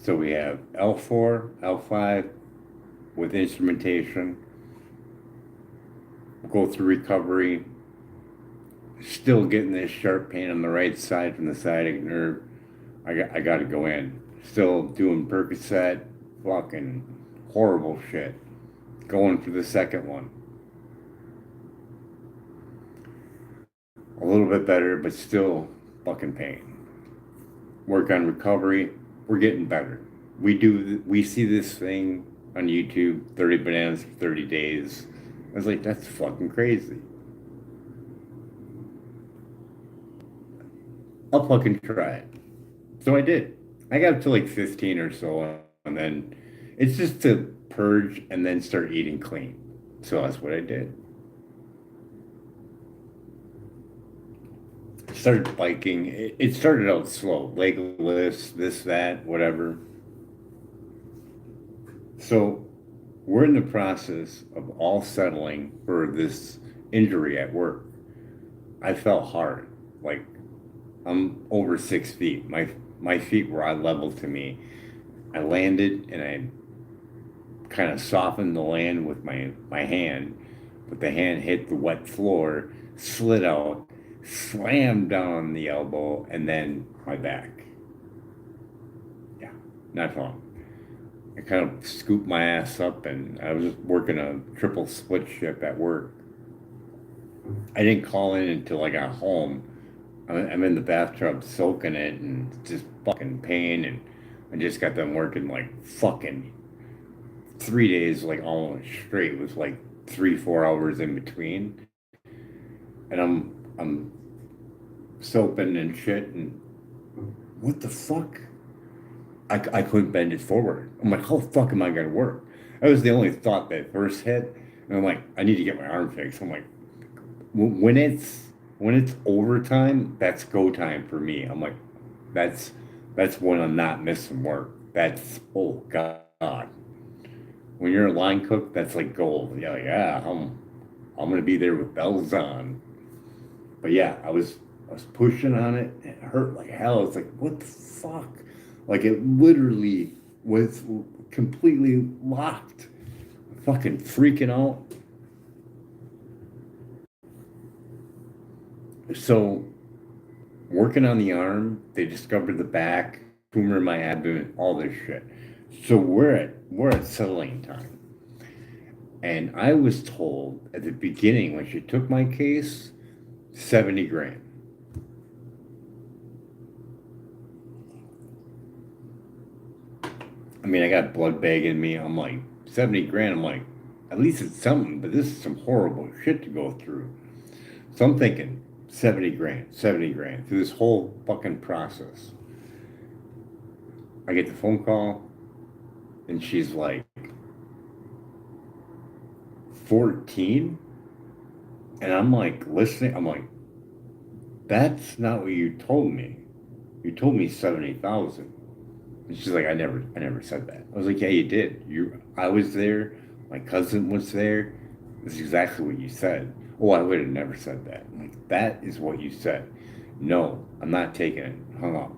So we have L4, L5 with instrumentation, go through recovery, still getting this sharp pain on the right side from the sciatic nerve. I got to go in. Still doing Percocet, fucking horrible shit. Going for the second one. A little bit better, but still fucking pain. Work on recovery. We're getting better. We see this thing on YouTube, 30 bananas for 30 days. I was like, that's fucking crazy. I'll fucking try it. So I did. I got up to like 15 or so, and then it's just to purge and then start eating clean. So that's what I did. Started biking. It started out slow, leg lifts, this, that, whatever. So we're in the process of all settling for this injury at work. I fell hard. Like I'm over 6 feet. My feet were eye level to me. I landed and I kind of softened the land with my hand, but the hand hit the wet floor, slid out, slammed down on the elbow, and then my back. Yeah, not fun. I kind of scooped my ass up and I was working a triple split shift at work. I didn't call in until I got home. I'm in the bathtub soaking it and just fucking pain and I just got done working like fucking 3 days like almost straight. It was like 3, 4 hours in between. And I'm soaping and shit and what the fuck? I couldn't bend it forward. I'm like, how the fuck am I gonna work? That was the only thought that first hit. And I'm like, I need to get my arm fixed. I'm like, when it's overtime, that's go time for me. I'm like, that's that's when I'm not missing work. That's oh God. When you're a line cook, that's like gold. Yeah, yeah, I'm gonna be there with bells on. But yeah, I was pushing on it. And it hurt like hell. It's like what the fuck? Like it literally was completely locked. Fucking freaking out. So working on the arm, they discovered the back, tumor in my abdomen, all this shit. So we're at settling time. And I was told at the beginning when she took my case, 70 grand. I mean, I got blood bag in me. I'm like, 70 grand. I'm like, at least it's something, but this is some horrible shit to go through. So I'm thinking 70 grand, 70 grand through this whole fucking process. I get the phone call and she's like, 14? And I'm like, listening. I'm like, that's not what you told me. You told me 70,000. And she's like, I never said that. I was like, yeah, you did. I was there. My cousin was there. This is exactly what you said. Oh, I would have never said that. I'm like, that is what you said. No, I'm not taking it. Hung up.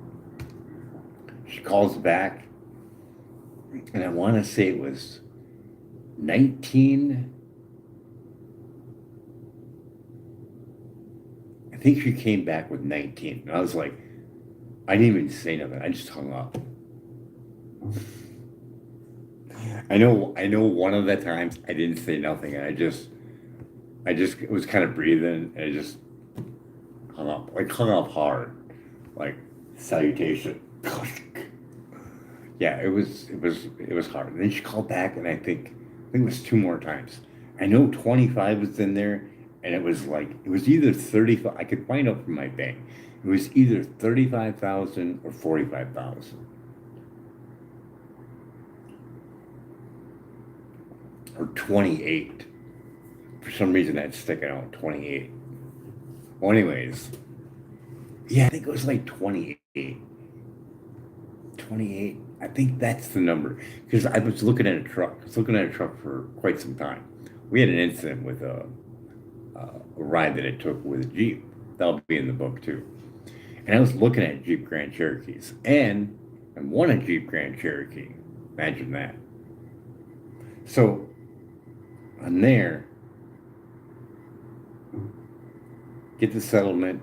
She calls back, and I want to say it was 19. I think she came back with 19. And I was like, I didn't even say nothing. I just hung up. I know one of the times I didn't say nothing and I just was kind of breathing and I just hung up. Like hung up hard. Like salutation. Yeah, it was hard. And then she called back and I think it was two more times. I know 25 was in there and it was like it was either 35 I could find out from my bank. It was either 35,000 or 45,000 or 28. For some reason that's sticking out 28. Well, anyways, yeah, I think it was like 28. 28. I think that's the number because I was looking at a truck. I was looking at a truck for quite some time. We had an incident with a ride that I took with a Jeep. That'll be in the book too. And I was looking at Jeep Grand Cherokees, and and won a Jeep Grand Cherokee. Imagine that. So I'm there, get the settlement.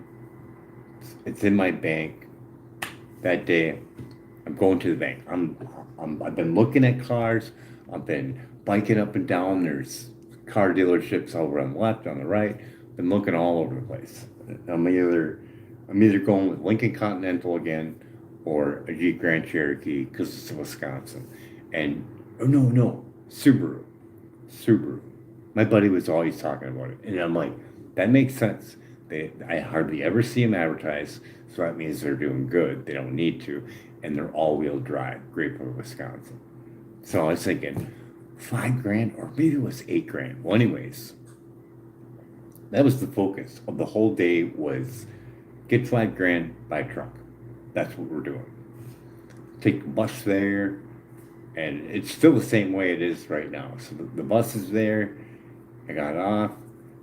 It's in my bank. That day, I'm going to the bank. I've been looking at cars. I've been biking up and down. There's car dealerships over on the left, on the right. Been looking all over the place. I'm either I'm either going with Lincoln Continental again or a Jeep Grand Cherokee because it's Wisconsin. And oh no, Subaru. Subaru. My buddy was always talking about it. And I'm like, that makes sense. I hardly ever see them advertised, so that means they're doing good. They don't need to. And they're all-wheel drive, great for Wisconsin. So I was thinking, 5 grand, or maybe it was 8 grand. Well, anyways, that was the focus of the whole day was get 5 grand, buy a truck. That's what we're doing. Take the bus there, and it's still the same way it is right now. So the bus is there. I got off,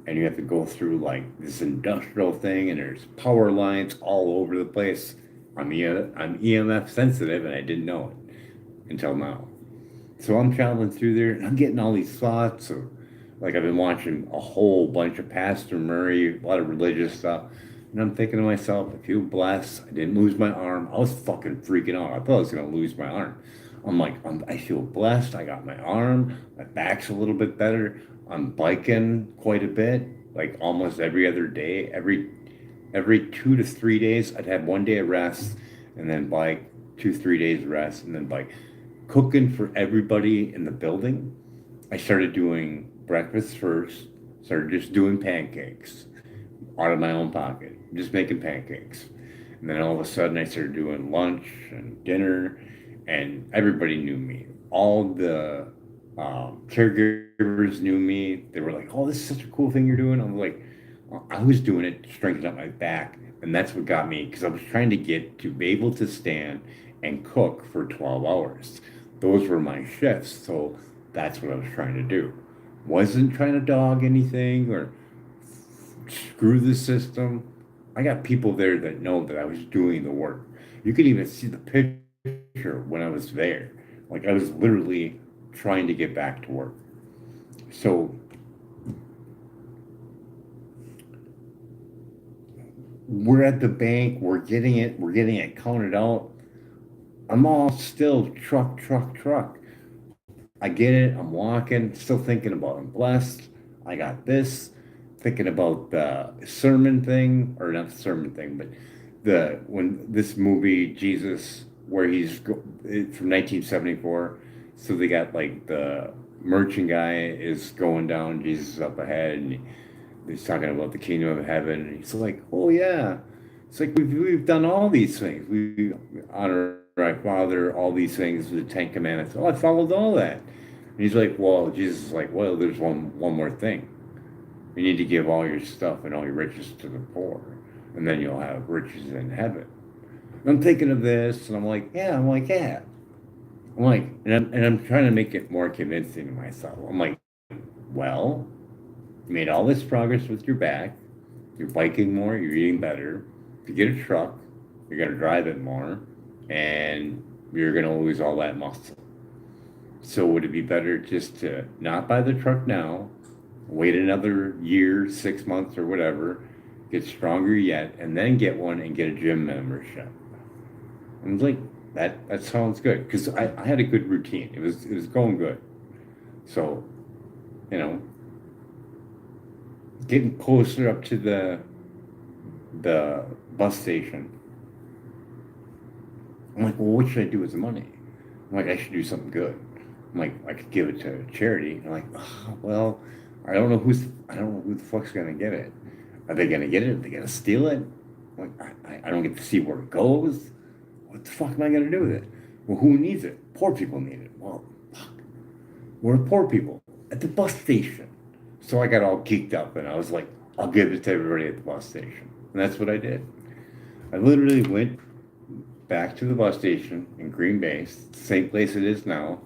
and you have to go through like this industrial thing, and there's power lines all over the place. I'm EMF sensitive, and I didn't know it until now. So I'm traveling through there, and I'm getting all these thoughts of, like I've been watching a whole bunch of Pastor Murray, a lot of religious stuff, and I'm thinking to myself, I feel blessed. I didn't lose my arm. I was fucking freaking out. I thought I was gonna lose my arm. I'm like, I feel blessed. I got my arm. My back's a little bit better. I'm biking quite a bit, like almost every other day. Every 2 to 3 days, I'd have one day of rest, and then bike 2 3 days rest, and then bike. Cooking for everybody in the building. I started doing breakfast first. Started just doing pancakes out of my own pocket, just making pancakes. And then all of a sudden, I started doing lunch and dinner, and everybody knew me. All the caregivers knew me. They were like, "Oh, this is such a cool thing you're doing." I'm like, I was doing it to strengthen up my back, and that's what got me because I was trying to get to be able to stand and cook for 12 hours. Those were my shifts, so that's what I was trying to do. Wasn't trying to dog anything or screw the system. I got people there that know that I was doing the work. You could even see the picture when I was there. Like I was literally trying to get back to work. So we're at the bank, we're getting it counted out. I'm all still truck. I get it, I'm walking, still thinking about I'm blessed. I got this, thinking about the sermon thing, or not the sermon thing, but the when this movie Jesus, where it's from 1974. So they got like the merchant guy is going down, Jesus is up ahead, and he's talking about the kingdom of heaven, and he's like, "Oh yeah, it's like we've done all these things. We honor our Father, all these things, the Ten Commandments. Oh, I followed all that." And he's like, "Well," Jesus is like, "Well, there's one more thing. You need to give all your stuff and all your riches to the poor, and then you'll have riches in heaven." And I'm thinking of this, and I'm like, yeah. I'm like, and I'm trying to make it more convincing to myself. I'm like, well, you made all this progress with your back. You're biking more. You're eating better. If you get a truck, you're gonna drive it more, and you're gonna lose all that muscle. So would it be better just to not buy the truck now, wait another year, 6 months, or whatever, get stronger yet, and then get one and get a gym membership? And I was like, that sounds good because I had a good routine. It was going good. So you know, getting closer up to the bus station, I'm like, well, what should I do with the money? I'm like, I should do something good. I'm like, I could give it to charity. I'm like, oh, well, I don't know who the fuck's gonna get it. Are they gonna get it? Are they gonna steal it? I'm like, I don't get to see where it goes. What the fuck am I gonna do with it? Well, who needs it? Poor people need it. Well, fuck. We're poor people at the bus station. So I got all geeked up and I was like, I'll give it to everybody at the bus station. And that's what I did. I literally went back to the bus station in Green Bay, same place it is now.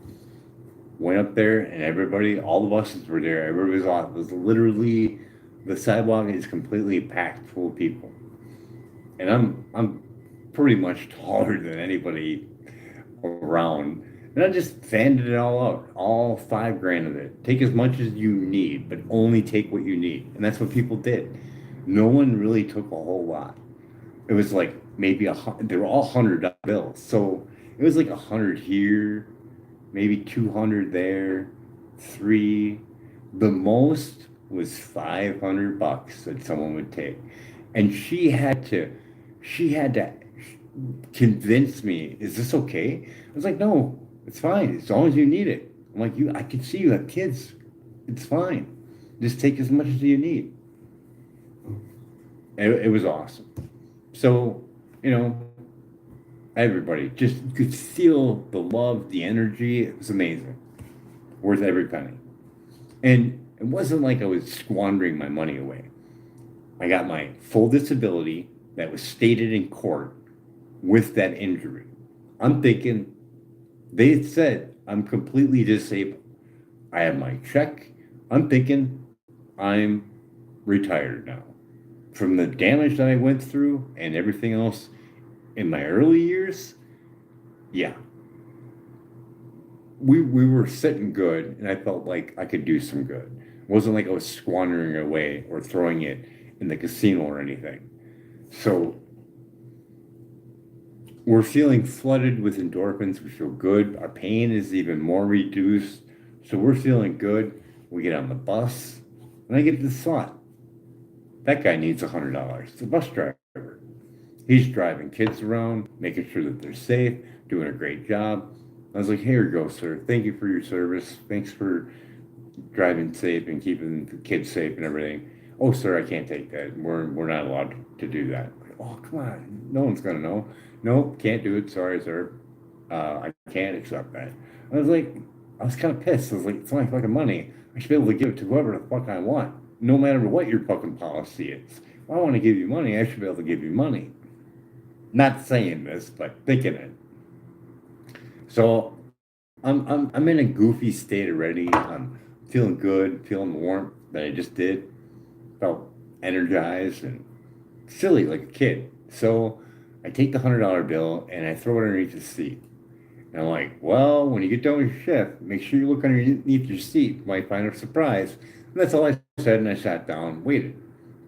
Went up there and everybody, all the buses were there. Everybody was off. It was literally the sidewalk is completely packed full of people. And I'm pretty much taller than anybody around, and I just fanned it all out, all 5 grand of it. Take as much as you need, but only take what you need. And that's what people did. No one really took a whole lot. It was like maybe they were all $100 bills. So it was like 100 here, maybe 200 there, three. The most was 500 bucks that someone would take. And she had to convince me, is this okay? I was like, no, it's fine. As long as you need it. I'm like, I can see you have kids. It's fine. Just take as much as you need. It was awesome. So, you know, everybody just could feel the love, the energy. It was amazing. Worth every penny. And it wasn't like I was squandering my money away. I got my full disability that was stated in court with that injury. I'm thinking, they said I'm completely disabled. I have my check. I'm thinking I'm retired now. From the damage that I went through and everything else in my early years, yeah, we were sitting good, and I felt like I could do some good. It wasn't like I was squandering it away or throwing it in the casino or anything. So we're feeling flooded with endorphins. We feel good. Our pain is even more reduced. So we're feeling good. We get on the bus, and I get this thought. That guy needs $100. The bus driver. He's driving kids around, making sure that they're safe, doing a great job. I was like, here you go, sir. Thank you for your service. Thanks for driving safe and keeping the kids safe and everything. Oh, sir, I can't take that. We're not allowed to do that. Oh, come on. No one's gonna know. Nope, can't do it. Sorry, sir. I can't accept that. I was like, I was kind of pissed. I was like, it's my fucking money. I should be able to give it to whoever the fuck I want, no matter what your fucking policy is. If I want to give you money, I should be able to give you money. Not saying this, but thinking it. So I'm in a goofy state already. I'm feeling good, feeling the warmth that I just did. Felt energized and silly like a kid. So I take the $100 bill and I throw it underneath the seat. And I'm like, well, when you get done with your shift, make sure you look underneath your seat. You might find a surprise. And that's all I said. And I sat down, waited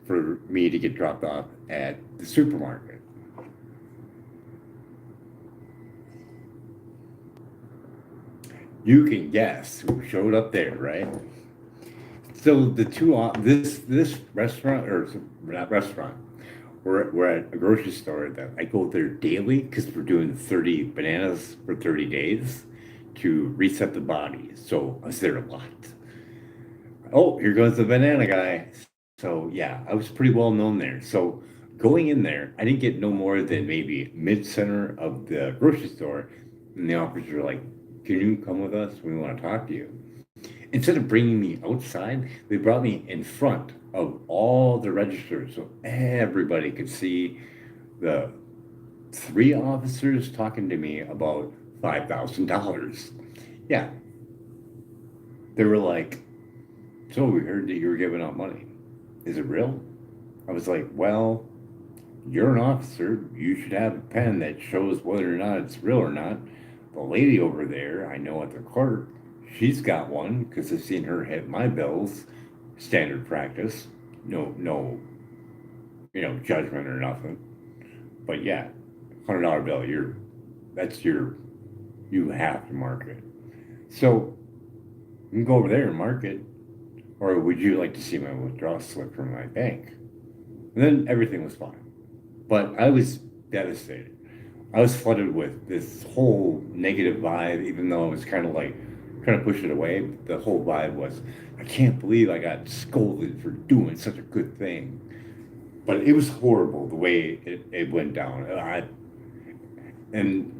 for me to get dropped off at the supermarket. You can guess who showed up there, right? So the two this restaurant, or not restaurant, we're at a grocery store that I go there daily because we're doing 30 bananas for 30 days to reset the body. So I was there a lot. Oh, here goes the banana guy. So yeah, I was pretty well known there. So going in there, I didn't get no more than maybe mid center of the grocery store, and the officers were like, "Can you come with us? We want to talk to you." Instead of bringing me outside, they brought me in front of all the registers so everybody could see the three officers talking to me about $5,000. Yeah, they were like, so we heard that you were giving out money. Is it real? I was like, well, you're an officer. You should have a pen that shows whether or not it's real or not. The lady over there, I know at the court, she's got one because I've seen her hit my bills. Standard practice. No, no, judgment or nothing. But yeah, $100 bill. That's your. You have to mark it. So you can go over there and mark it, or would you like to see my withdrawal slip from my bank? And then everything was fine. But I was devastated. I was flooded with this whole negative vibe, even though I was kind of like trying to push it away. The whole vibe was, I can't believe I got scolded for doing such a good thing. But it was horrible the way it went down. And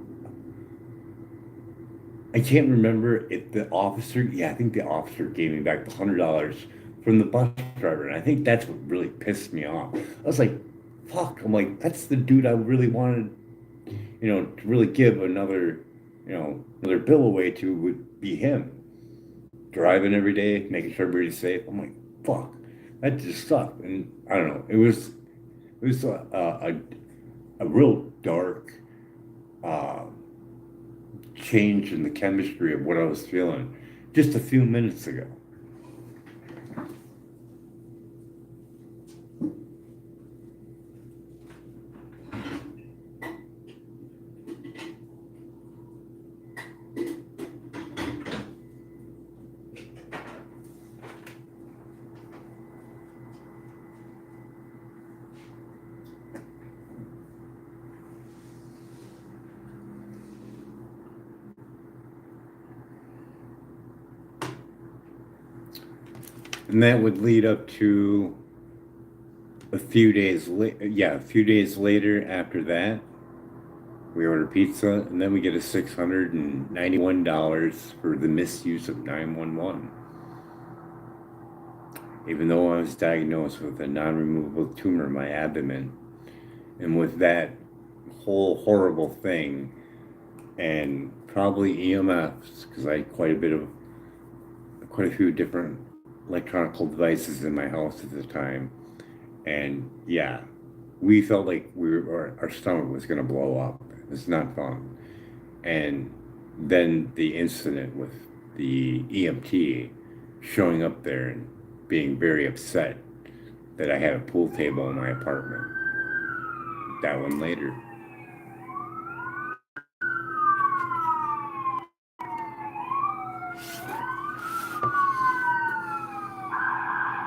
I can't remember if the officer, yeah, I think the officer gave me back the $100 from the bus driver. And I think that's what really pissed me off. I was like, fuck. I'm like, that's the dude I really wanted, to really give another bill away to would be him. Driving every day, making sure everybody's safe. I'm like, fuck. That just sucked. And I don't know. It was a real dark, uh, change in the chemistry of what I was feeling just a few minutes ago. And that would lead up to a few days a few days later after that, we order pizza, and then we get a $691 for the misuse of 911. Even though I was diagnosed with a non-removable tumor in my abdomen, and with that whole horrible thing, and probably EMFs, because I had quite a few different electronic devices in my house at the time, and yeah, we felt like our stomach was going to blow up. It's not fun. And then the incident with the EMT showing up there and being very upset that I had a pool table in my apartment. That one later.